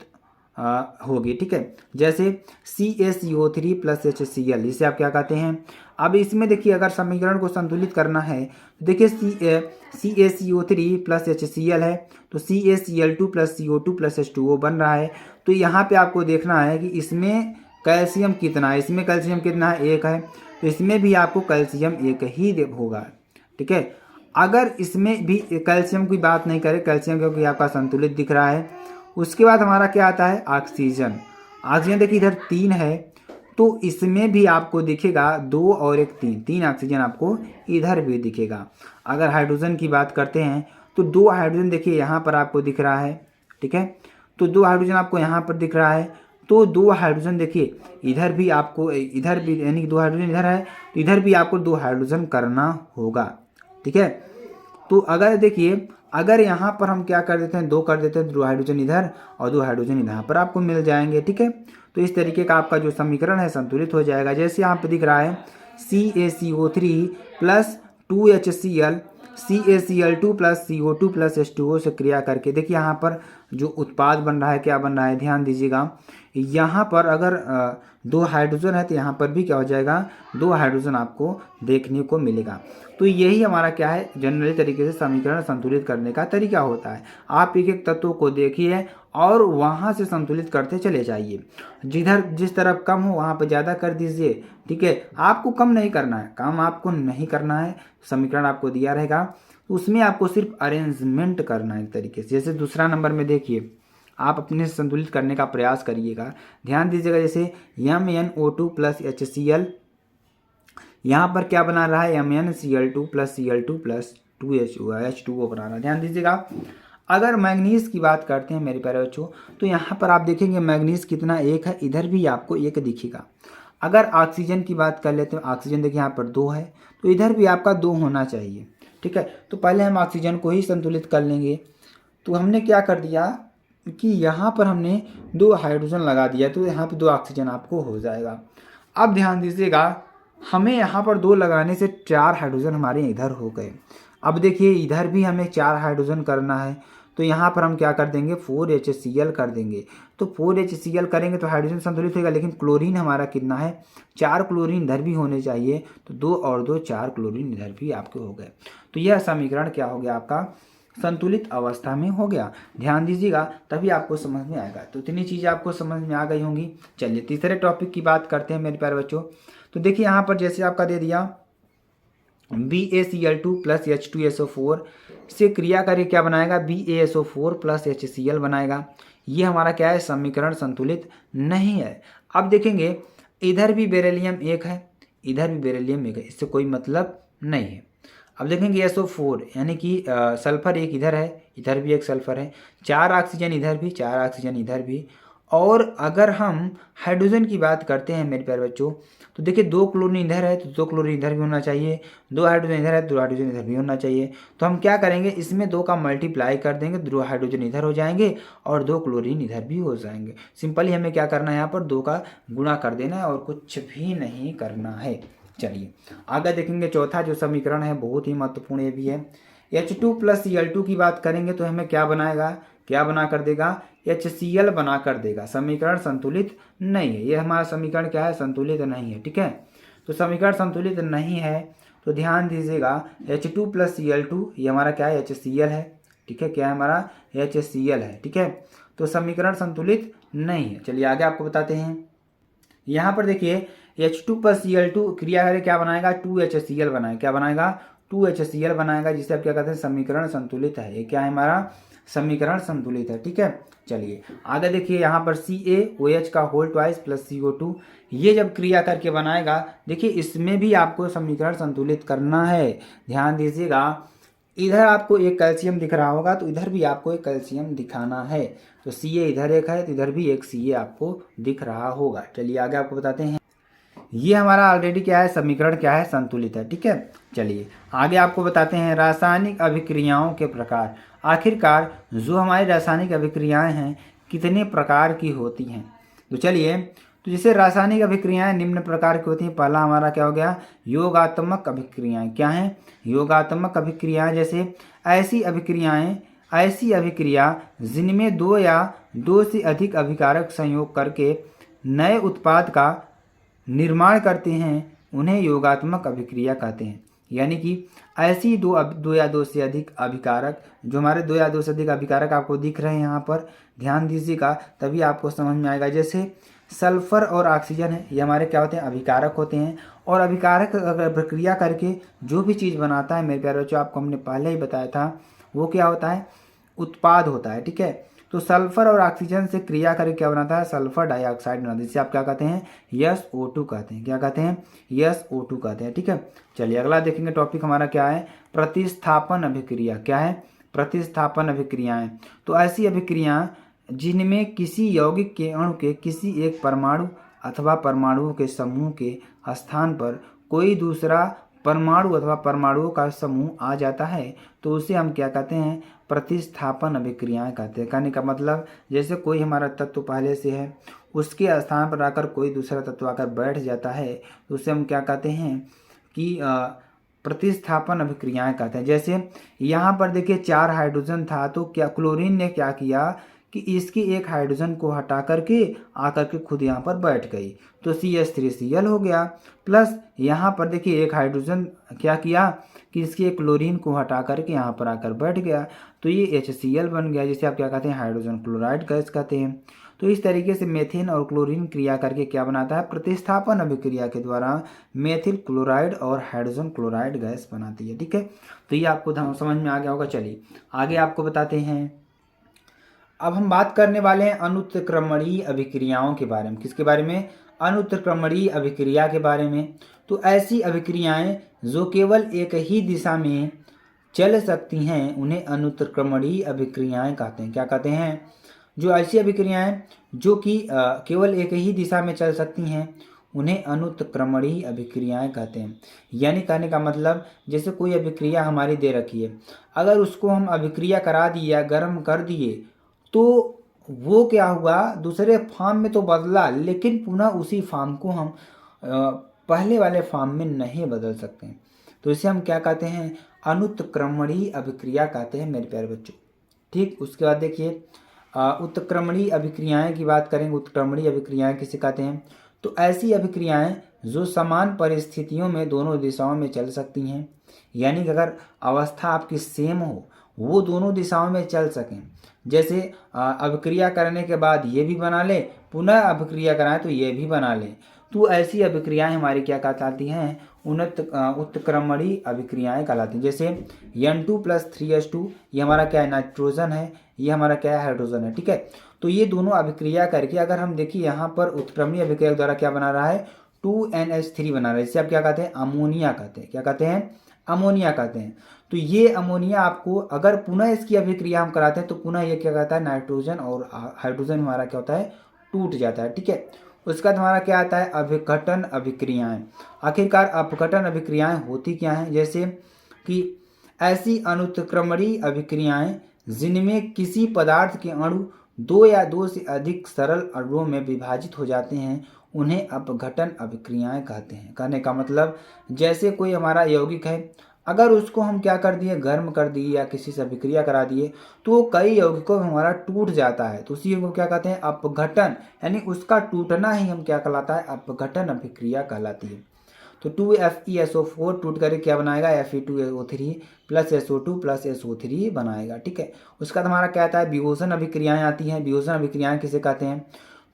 Speaker 1: होगी, ठीक है। जैसे CaCO3 प्लस HCl जिसे आप क्या कहते हैं। अब इसमें देखिए अगर समीकरण को संतुलित करना है तो देखिए CaCO3 प्लस HCl है तो CaCl2 plus CO2 plus H2O बन रहा है। तो यहाँ पे आपको देखना है कि इसमें कैल्शियम कितना है, इसमें कैल्शियम कितना है 1 है तो इसमें भी आपको कैल्शियम 1 ही होगा, ठीक है। अगर इसमें भी कैल्शियम की बात नहीं करें, कैल्शियम क्योंकि आपका संतुलित दिख रहा है। उसके बाद हमारा क्या आता है ऑक्सीजन देखिए इधर 3 है तो इसमें भी आपको दिखेगा 2 और 1 3 ऑक्सीजन आपको इधर भी दिखेगा। अगर हाइड्रोजन की बात करते हैं तो 2 हाइड्रोजन देखिए यहाँ पर आपको दिख रहा है, ठीक है। तो 2 हाइड्रोजन आपको यहाँ पर दिख रहा है तो 2 हाइड्रोजन देखिए इधर भी आपको इधर भी यानी कि 2 हाइड्रोजन इधर है तो इधर भी आपको 2 हाइड्रोजन करना होगा, ठीक है। तो अगर देखिए, अगर यहाँ पर हम क्या कर देते हैं, 2 कर देते हैं, 2 हाइड्रोजन इधर और 2 हाइड्रोजन इधर पर आपको मिल जाएंगे, ठीक है। तो इस तरीके का आपका जो समीकरण है संतुलित हो जाएगा। जैसे यहाँ पे दिख रहा है CaCO3 plus 2HCl, CaCl2 plus CO2 plus H2O से क्रिया करके देखिए यहाँ पर जो उत्पाद बन रहा है, क्या बन रहा है, ध्यान दीजिएगा। यहाँ पर अगर 2 हाइड्रोजन है तो यहाँ पर भी क्या हो जाएगा, 2 हाइड्रोजन आपको देखने को मिलेगा। तो यही हमारा क्या है, जनरली तरीके से समीकरण संतुलित करने का तरीका होता है। आप एक एक तत्वों को देखिए और वहाँ से संतुलित करते चले जाइए। जिधर जिस तरफ कम हो वहाँ पर ज़्यादा कर दीजिए, ठीक है। आपको कम नहीं करना है, कम आपको नहीं करना है। समीकरण आपको दिया रहेगा, उसमें आपको सिर्फ अरेंजमेंट करना है एक तरीके से। जैसे दूसरा नंबर में देखिए, आप अपने से संतुलित करने का प्रयास करिएगा, ध्यान दीजिएगा। जैसे MnO2 प्लस HCl, यहाँ पर क्या बना रहा है, MnCl2 plus Cl2 plus 2H2O बना रहा है, ध्यान दीजिएगा। अगर मैग्नीज की बात करते हैं मेरे प्यारे बच्चों, तो यहाँ पर आप देखेंगे मैग्नीज कितना, 1 है, इधर भी आपको 1 दिखेगा। अगर ऑक्सीजन की बात कर लेते हैं, ऑक्सीजन देखिए यहाँ पर 2 है, तो इधर भी आपका 2 होना चाहिए, ठीक है। तो पहले हम ऑक्सीजन को ही संतुलित कर लेंगे। तो हमने क्या कर दिया कि यहाँ पर हमने 2 हाइड्रोजन लगा दिया, तो यहाँ पर 2 ऑक्सीजन आपको हो जाएगा। अब ध्यान दीजिएगा, हमें यहाँ पर 2 लगाने से 4 हाइड्रोजन हमारे इधर हो गए। अब देखिए इधर भी हमें 4 हाइड्रोजन करना है, तो यहाँ पर हम क्या कर देंगे, 4HCl कर देंगे। तो 4HCl करेंगे तो हाइड्रोजन संतुलित होगा, लेकिन क्लोरीन हमारा कितना है, 4 क्लोरीन इधर भी होने चाहिए। तो 2 और 2 4 क्लोरीन इधर भी आपके हो गए। तो यह समीकरण क्या हो गया, आपका संतुलित अवस्था में हो गया। ध्यान दीजिएगा, तभी आपको समझ में आएगा। तो इतनी चीज़ें आपको समझ में आ गई होंगी। चलिए तीसरे टॉपिक की बात करते हैं मेरे प्यारे बच्चों। तो देखिए यहाँ पर जैसे आपका दे दिया BaCl2 प्लस H2SO4 से क्रिया करके क्या बनाएगा, BaSO4 प्लस HCl बनाएगा। ये हमारा क्या है, समीकरण संतुलित नहीं है। अब देखेंगे इधर भी बेरिलियम 1 है, इधर भी बेरिलियम 1 है, इससे कोई मतलब नहीं है। अब देखेंगे SO4 यानी कि सल्फर 1 इधर है, इधर भी 1 सल्फर है, 4 ऑक्सीजन इधर भी, 4 ऑक्सीजन इधर भी। और अगर हम हाइड्रोजन की बात करते हैं मेरे प्यारे बच्चों, तो देखिए 2 क्लोरीन इधर है तो 2 क्लोरीन इधर भी होना चाहिए, 2 हाइड्रोजन इधर है तो 2 हाइड्रोजन इधर भी होना चाहिए। तो हम क्या करेंगे, इसमें 2 का मल्टीप्लाई कर देंगे, 2 हाइड्रोजन इधर हो जाएंगे और 2 क्लोरीन इधर भी हो जाएंगे। सिंपली हमें क्या करना है, यहाँ पर 2 का गुणा कर देना है और कुछ भी नहीं करना है। चलिए आगे देखेंगे, चौथा जो समीकरण है बहुत ही महत्वपूर्ण ये भी है। H2 प्लस Cl2 की बात करेंगे तो हमें क्या बनाएगा, क्या बना कर देगा, HCl बना कर देगा। समीकरण संतुलित नहीं है, ये हमारा समीकरण क्या है, संतुलित नहीं है, ठीक है। तो समीकरण संतुलित नहीं है तो ध्यान दीजिएगा, H2 प्लस Cl2 ये हमारा क्या है, HCl है, ठीक है। क्या है हमारा, HCl है, ठीक है। तो समीकरण संतुलित नहीं है। चलिए आगे आपको बताते हैं। यहाँ पर देखिए H2 प्लस Cl2 क्रिया करके क्या बनाएगा, 2HCl बनाएगा। क्या बनाएगा, 2HCl बनाएगा, जिसे आप क्या कहते हैं, समीकरण संतुलित है। ये क्या है, हमारा समीकरण संतुलित है, ठीक है। चलिए आगे देखिए, यहाँ पर CaOH का होल ट्वाइस प्लस CO2 ये जब क्रिया करके बनाएगा, देखिए इसमें भी आपको समीकरण संतुलित करना है। ध्यान दीजिएगा, इधर आपको एक कैल्शियम दिख रहा होगा तो इधर भी आपको एक कैल्शियम दिखाना है। तो Ca इधर एक है तो इधर भी एक Ca आपको दिख रहा होगा। चलिए आगे आपको बताते हैं। ये हमारा ऑलरेडी क्या है, समीकरण क्या है, संतुलित है, ठीक है। चलिए आगे आपको बताते हैं रासायनिक अभिक्रियाओं के प्रकार। आखिरकार जो हमारी रासायनिक अभिक्रियाएं हैं कितने प्रकार की होती हैं। तो चलिए, तो जैसे रासायनिक अभिक्रियाएं निम्न प्रकार की होती हैं। पहला हमारा क्या हो गया, योगात्मक अभिक्रियाएं। क्या हैं, योगात्मक अभिक्रियाएं। जैसे ऐसी अभिक्रिया जिनमें 2 या 2 से अधिक अभिकारक संयोग करके नए उत्पाद का निर्माण करते हैं, उन्हें योगात्मक अभिक्रिया कहते हैं। यानी कि ऐसी 2 या 2 से अधिक अभिकारक, जो हमारे 2 या 2 से अधिक अभिकारक आपको दिख रहे हैं यहाँ पर, ध्यान दीजिएगा तभी आपको समझ में आएगा। जैसे सल्फर और ऑक्सीजन है, ये हमारे क्या होते हैं, अभिकारक होते हैं। और अभिकारक अगर प्रक्रिया करके जो भी चीज़ बनाता है मेरे प्यारे बच्चों, आपको हमने पहले ही बताया था, वो क्या होता है, उत्पाद होता है, ठीक है। तो सल्फर और ऑक्सीजन से क्रिया करके क्या बनाता है, सल्फर डाइऑक्साइड बनाता है, जिसे आप क्या कहते हैं, SO2 कहते हैं। क्या कहते हैं, SO2 कहते हैं, ठीक है। चलिए अगला देखेंगे टॉपिक हमारा क्या है, प्रतिस्थापन अभिक्रिया। क्या है, प्रतिस्थापन अभिक्रियाएं। तो ऐसी अभिक्रियाएं जिनमें किसी यौगिक के अणु के किसी एक परमाणु अथवा परमाणुओं के समूह के स्थान पर कोई दूसरा परमाणु अथवा परमाणुओं का समूह आ जाता है तो उसे हम क्या कहते हैं, प्रतिस्थापन अभिक्रियाएं कहते हैं। कहने का मतलब जैसे कोई हमारा तत्व पहले से है, उसके स्थान पर आकर कोई दूसरा तत्व आकर बैठ जाता है तो उसे हम क्या कहते हैं कि प्रतिस्थापन अभिक्रियाएं कहते हैं। जैसे यहाँ पर देखिए 4 हाइड्रोजन था तो क्या क्लोरीन ने क्या किया कि इसकी एक हाइड्रोजन को हटा करके आकर के खुद यहाँ पर बैठ गई तो CH3Cl हो गया। प्लस यहाँ पर देखिए एक हाइड्रोजन क्या किया कि इसकी एक क्लोरीन को हटा करके यहाँ पर आकर बैठ गया तो ये HCl बन गया, जिसे आप क्या कहते हैं, हाइड्रोजन क्लोराइड गैस कहते हैं। तो इस तरीके से मेथेन और क्लोरीन क्रिया करके क्या बनाता है, प्रतिस्थापन अभिक्रिया के द्वारा मेथिल क्लोराइड और हाइड्रोजन क्लोराइड गैस बनाती है। ठीक है, तो ये आपको समझ में आ गया होगा। चलिए आगे आपको बताते हैं। अब हम बात करने वाले हैं अनुत्क्रमणीय अभिक्रियाओं के बारे में। किसके बारे में, अनुत्क्रमणीय अभिक्रिया के बारे में। तो ऐसी अभिक्रियाएं जो केवल एक ही दिशा में चल सकती हैं उन्हें अनुत्क्रमणीय अभिक्रियाएं कहते हैं। क्या कहते हैं, जो ऐसी अभिक्रियाएं जो कि केवल एक ही दिशा में चल सकती हैं उन्हें अनुत्क्रमणीय अभिक्रियाएं कहते हैं। यानी कहने का मतलब जैसे कोई अभिक्रिया हमारी दे रखी है, अगर उसको हम अभिक्रिया करा दिए या गर्म कर दिए तो वो क्या हुआ, दूसरे फॉर्म में तो बदला लेकिन पुनः उसी फॉर्म को हम पहले वाले फॉर्म में नहीं बदल सकते। तो इसे हम क्या कहते हैं, अनुत्क्रमणीय अभिक्रिया कहते हैं मेरे प्यारे बच्चों। ठीक, उसके बाद देखिए उत्क्रमणीय अभिक्रियाएं की बात करेंगे। उत्क्रमणीय अभिक्रियाएं किसे कहते हैं, तो ऐसी अभिक्रियाएं जो समान परिस्थितियों में दोनों दिशाओं में चल सकती हैं। यानी कि अगर अवस्था आपकी सेम हो, वो दोनों दिशाओं में चल सकें। जैसे अभिक्रिया करने के बाद ये भी बना ले, पुनः अभिक्रिया कराएं तो ये भी बना ले, तो ऐसी अभिक्रियाएं हमारी क्या कहलाती हैं, उत्क्रमणीय अभिक्रियाएं कहलाती हैं। जैसे N2 + 3H2 ये हमारा क्या है, नाइट्रोजन है, ये हमारा क्या है, हाइड्रोजन है। ठीक है, तो ये दोनों अभिक्रिया करके अगर हम देखिए यहाँ पर उत्क्रमणीय अभिक्रिया के द्वारा क्या बना रहा है, 2NH3 बना रहा है। इसे आप क्या कहते हैं, अमोनिया कहते हैं। क्या कहते हैं, अमोनिया कहते हैं। तो ये अमोनिया आपको अगर पुनः इसकी अभिक्रिया हम कराते हैं तो पुनः ये क्या कहता है, नाइट्रोजन और हाइड्रोजन हमारा क्या होता है, टूट जाता है। ठीक है, उसका हमारा क्या आता है, अभिघटन अभिक्रियाएं। आखिरकार अपघटन अभिक्रियाएं होती क्या हैं, जैसे कि ऐसी अनुत्क्रमणीय अभिक्रियाएं जिनमें किसी पदार्थ के अणु 2 या 2 से अधिक सरल अणुओं में विभाजित हो जाते हैं उन्हें अपघटन अभिक्रियाएं कहते हैं। कहने का मतलब जैसे कोई हमारा यौगिक है, अगर उसको हम क्या कर दिए, गर्म कर दिए या किसी से अभिक्रिया करा दिए तो कई यौगिकों में हमारा टूट जाता है, तो उसी को क्या कहते हैं, अपघटन। यानी उसका टूटना ही हम क्या कहलाता है, अपघटन अभिक्रिया कहलाती है। तो 2FeSO4 टूट करके क्या बनाएगा, Fe2O3 + SO2 + SO3 बनाएगा। ठीक है, उसका हमारा क्या आता है, विभोजन अभिक्रियाएं आती हैं। विभोजन अभिक्रियाएं किसे कहते हैं,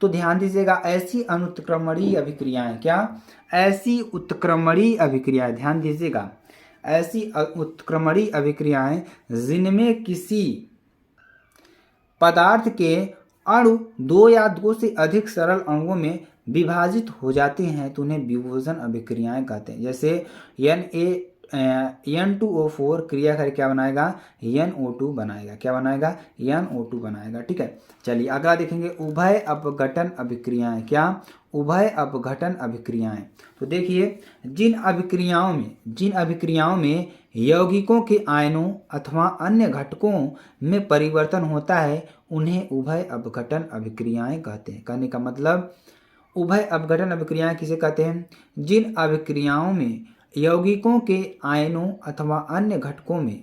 Speaker 1: तो ध्यान दीजिएगा, ऐसी अनुत्क्रमणीय अभिक्रियाएं, क्या, ऐसी उत्क्रमणीय अभिक्रियाएं, ध्यान दीजिएगा, ऐसी उत्क्रमणीय अभिक्रियाएं जिनमें किसी पदार्थ के अणु 2 या 2 से अधिक सरल अणुओं में विभाजित हो जाते हैं तो उन्हें विभोजन अभिक्रियाएं कहते हैं। जैसे N2O4 क्रिया करके क्या बनाएगा, NO2 बनाएगा। क्या बनाएगा, NO2 बनाएगा। ठीक है, चलिए अगला देखेंगे, उभय अपघटन अभिक्रियाएं। क्या, उभय अपघटन अभिक्रियाएं। तो देखिए जिन अभिक्रियाओं में यौगिकों के आयनों अथवा अन्य घटकों में परिवर्तन होता है उन्हें उभय अपघटन अभिक्रियाएं कहते हैं। कहने का मतलब उभय अपघटन अभिक्रियाएं किसे कहते हैं, जिन अभिक्रियाओं में यौगिकों के आयनों अथवा अन्य घटकों में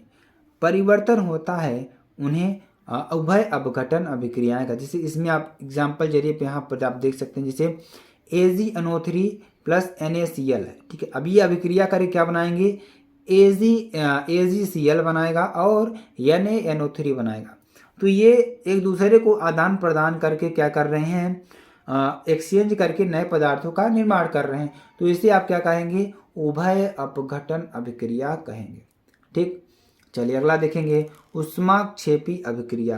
Speaker 1: परिवर्तन होता है उन्हें उभय अपघटन अभिक्रियाएं का। जैसे इसमें आप एग्जाम्पल जरिए पे यहाँ पर आप देख सकते हैं, जैसे AgNO3 + NaCl है। ठीक है, अब ये अभिक्रिया करके क्या बनाएंगे, AgCl बनाएगा और NaNO3 बनाएगा। तो ये एक दूसरे को आदान प्रदान करके क्या कर रहे हैं, एक्सचेंज करके नए पदार्थों का निर्माण कर रहे हैं। तो इसे आप क्या कहेंगे, उभय अपघटन अभिक्रिया कहेंगे। ठीक, चलिए अगला देखेंगे, ऊष्माक्षेपी अभिक्रिया।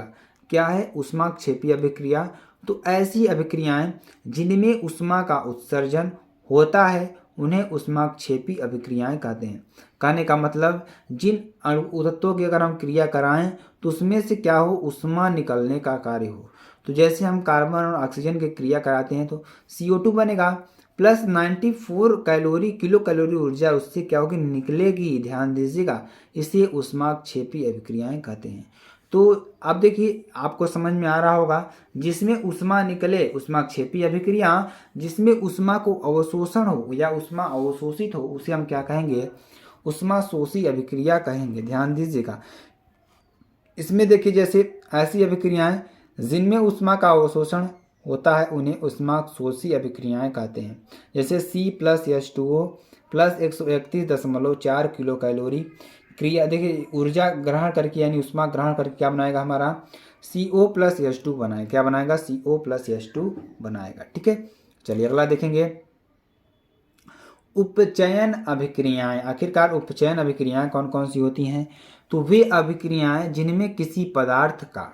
Speaker 1: क्या है, ऊष्माक्षेपी अभिक्रिया। तो ऐसी अभिक्रियाएं जिनमें ऊष्मा का उत्सर्जन होता है उन्हें ऊष्माक्षेपी अभिक्रियाएं कहते हैं। कहने का मतलब जिन तत्वों की अगर हम क्रिया कराएं तो उसमें से क्या हो, ऊष्मा निकलने का कार्य हो। तो जैसे हम कार्बन और ऑक्सीजन की क्रिया कराते हैं तो CO2 बनेगा प्लस 94 कैलोरी किलो कैलोरी ऊर्जा उससे क्या होगी, निकलेगी। ध्यान दीजिएगा, इसे ऊष्माक्षेपी अभिक्रियाएं कहते हैं। तो अब देखिए आपको समझ में आ रहा होगा, जिसमें ऊष्मा निकले ऊष्माक्षेपी अभिक्रिया, जिसमें ऊष्मा को अवशोषण हो या ऊष्मा अवशोषित हो उसे हम क्या कहेंगे, ऊष्मा शोषी अभिक्रिया कहेंगे। ध्यान दीजिएगा, इसमें देखिए जैसे ऐसी अभिक्रियाएं जिनमें ऊष्मा का अवशोषण होता है उन्हें ऊष्मा शोषी अभिक्रियाएं कहते हैं। जैसे C+H2O प्लस 131.4 किलो कैलोरी क्रिया, देखिए ऊर्जा ग्रहण करके यानी ऊष्मा ग्रहण करके क्या बनाएगा, हमारा CO+H2 बनाएगा। क्या बनाएगा, CO+H2 बनाएगा। ठीक है, चलिए अगला देखेंगे, उपचयन अभिक्रियाएं। आखिरकार उपचयन अभिक्रियाएं कौन कौन सी होती हैं, तो वे अभिक्रियाएं जिनमें किसी पदार्थ का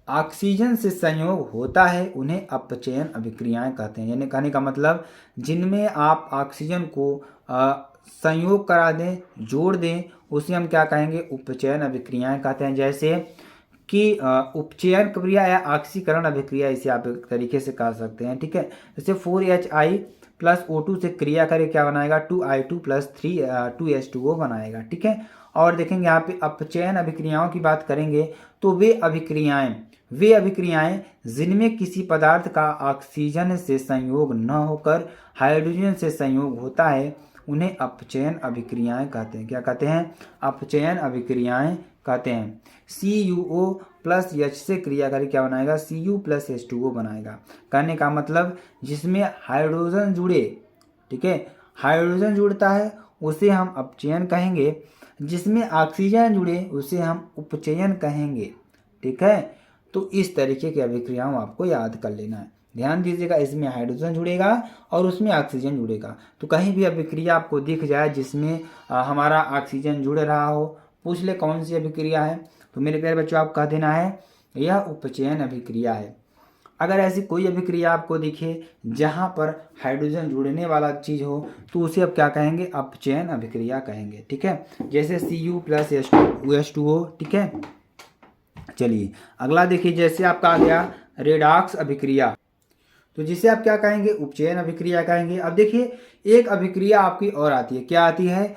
Speaker 1: ऑक्सीजन से संयोग होता है उन्हें अपचयन अभिक्रियाएं कहते हैं। यानी कहने का मतलब जिनमें आप ऑक्सीजन को संयोग करा दें, जोड़ दें, उसे हम क्या कहेंगे, उपचयन अभिक्रियाएं कहते हैं। जैसे कि उपचयन क्रिया या ऑक्सीकरण अभिक्रिया, इसे आप एक तरीके से कह सकते हैं। ठीक है, जैसे 4Hi प्लस O2 से क्रिया करे क्या बनाएगा, 2I2 प्लस 2H2O बनाएगा। ठीक है, और देखेंगे यहाँ पे अपचयन अभिक्रियाओं की बात करेंगे तो वे अभिक्रियाएं जिनमें किसी पदार्थ का ऑक्सीजन से संयोग न होकर हाइड्रोजन से संयोग होता है उन्हें अपचयन अभिक्रियाएं कहते हैं। क्या कहते हैं, अपचयन अभिक्रियाएं कहते हैं। CuO प्लस H से क्रिया करके क्या बनाएगा, Cu+H2O बनाएगा। कहने का मतलब जिसमें हाइड्रोजन जुड़े, ठीक है, हाइड्रोजन जुड़ता है उसे हम अपचयन कहेंगे, जिसमें ऑक्सीजन जुड़े उसे हम उपचयन कहेंगे। ठीक है, तो इस तरीके की अभिक्रियाओं आपको याद कर लेना है। ध्यान दीजिएगा, इसमें हाइड्रोजन जुड़ेगा और उसमें ऑक्सीजन जुड़ेगा। तो कहीं भी अभिक्रिया आपको दिख जाए जिसमें हमारा ऑक्सीजन जुड़ रहा हो, पूछ ले कौन सी अभिक्रिया है, तो मेरे प्यारे बच्चों आप कह देना है यह उपचयन अभिक्रिया है। अगर ऐसी कोई अभिक्रिया आपको दिखे जहाँ पर हाइड्रोजन जुड़ने वाला चीज़ हो तो उसे अब क्या कहेंगे, अपचयन अभिक्रिया कहेंगे। ठीक है, जैसे Cu+H2O। ठीक है, चलिए अगला देखिए, जैसे आपका आ गया रेडॉक्स अभिक्रिया, तो जिसे आप क्या कहेंगे, उपचयन अभिक्रिया कहेंगे। अब देखिए एक अभिक्रिया आपकी और आती है, क्या आती है,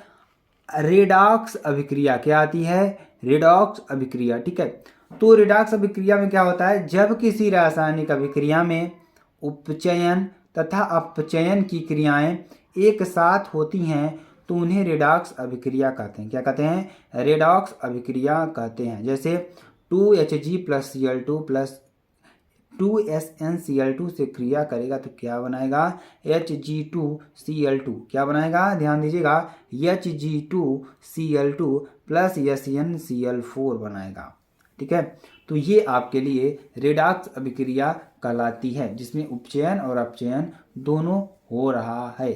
Speaker 1: रेडॉक्स अभिक्रिया। क्या आती है, रेडॉक्स अभिक्रिया। ठीक है, तो रेडॉक्स अभिक्रिया में क्या होता है, जब किसी रासायनिक अभिक्रिया में उपचयन तथा अपचयन की क्रियाएं एक साथ होती हैं तो उन्हें रेडॉक्स अभिक्रिया कहते हैं। क्या कहते हैं, रेडॉक्स अभिक्रिया कहते हैं। जैसे 2Hg+Cl2 प्लस 2SnCl2 से क्रिया करेगा तो क्या बनाएगा, Hg2Cl2। क्या बनाएगा, ध्यान दीजिएगा, Hg2Cl2 प्लस SnCl4 बनाएगा। ठीक है, तो ये आपके लिए रेडॉक्स अभिक्रिया कहलाती है जिसमें उपचयन और अपचयन दोनों हो रहा है।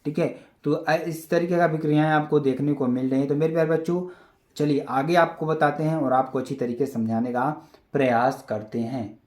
Speaker 1: ठीक है, तो इस तरीके का अभिक्रियाएं आपको देखने को मिल रही हैं। तो मेरे प्यारे बच्चों चलिए आगे आपको बताते हैं और आपको अच्छी तरीके से समझाने का प्रयास करते हैं।